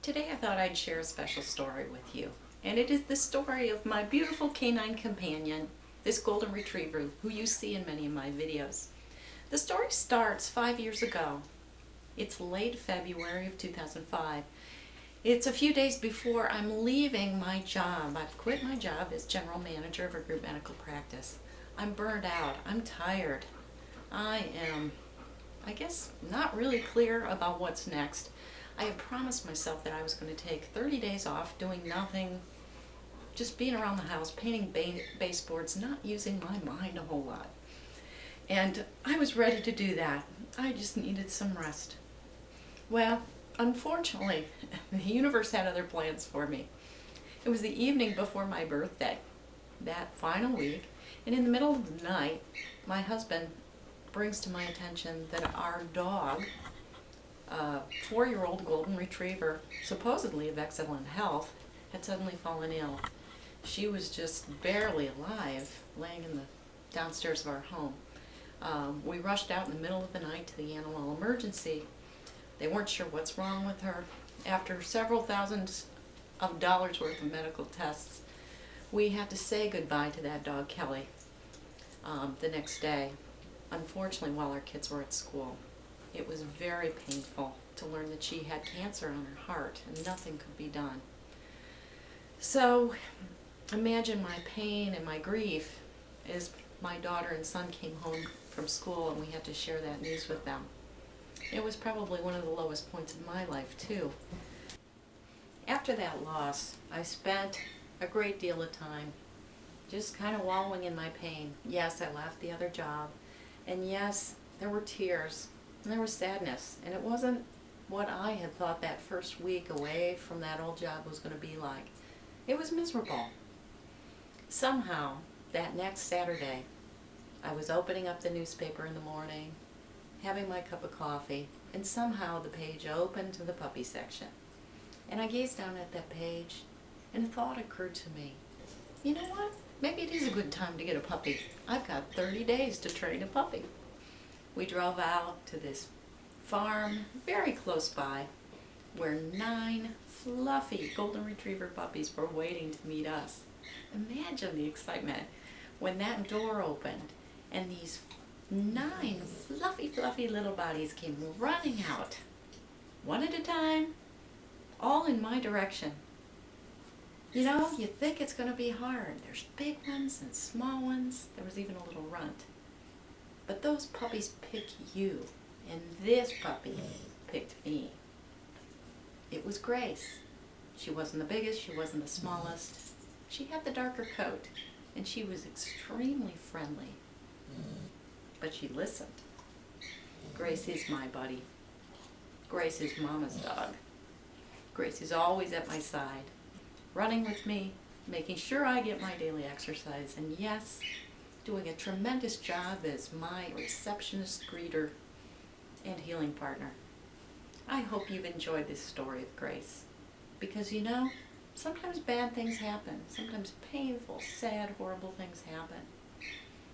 Today I thought I'd share a special story with you, and it is the story of my beautiful canine companion, this golden retriever who you see in many of my videos. The story starts 5 years ago. It's late February of 2005. It's a few days before I'm leaving my job. I've quit my job as general manager of a group medical practice. I'm burned out. I'm tired. I am, not really clear about what's next. I had promised myself that I was going to take 30 days off doing nothing, just being around the house, painting baseboards, not using my mind a whole lot. And I was ready to do that. I just needed some rest. Well, unfortunately, the universe had other plans for me. It was the evening before my birthday, that final week, and in the middle of the night, my husband brings to my attention that our dog, a 4-year-old golden retriever, supposedly of excellent health, had suddenly fallen ill. She was just barely alive, laying in the downstairs of our home. We rushed out in the middle of the night to the animal emergency. They weren't sure what's wrong with her. After several thousands of dollars worth of medical tests, we had to say goodbye to that dog, Kelly, the next day, unfortunately while our kids were at school. It was very painful to learn that she had cancer on her heart and nothing could be done. So imagine my pain and my grief as my daughter and son came home from school and we had to share that news with them. It was probably one of the lowest points of my life too. After that loss, I spent a great deal of time just kind of wallowing in my pain. Yes, I left the other job, and yes, there were tears. And there was sadness, and it wasn't what I had thought that first week away from that old job was going to be like. It was miserable. Somehow, that next Saturday, I was opening up the newspaper in the morning, having my cup of coffee, and somehow the page opened to the puppy section. And I gazed down at that page, and a thought occurred to me. You know what? Maybe it is a good time to get a puppy. I've got 30 days to train a puppy. We drove out to this farm very close by where 9 fluffy golden retriever puppies were waiting to meet us. Imagine the excitement when that door opened and these 9 fluffy little bodies came running out, one at a time, all in my direction. You know, you think it's going to be hard. There's big ones and small ones. There was even a little runt. But those puppies pick you, and this puppy picked me. It was Grace. She wasn't the biggest, she wasn't the smallest. She had the darker coat, and she was extremely friendly. But she listened. Grace is my buddy. Grace is Mama's dog. Grace is always at my side, running with me, making sure I get my daily exercise, and yes, doing a tremendous job as my receptionist, greeter, and healing partner. I hope you've enjoyed this story of Grace. Because you know, sometimes bad things happen. Sometimes painful, sad, horrible things happen.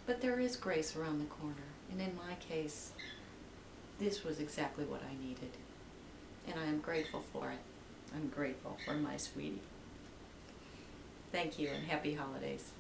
But there is grace around the corner. And in my case, this was exactly what I needed. And I am grateful for it. I'm grateful for my sweetie. Thank you and happy holidays.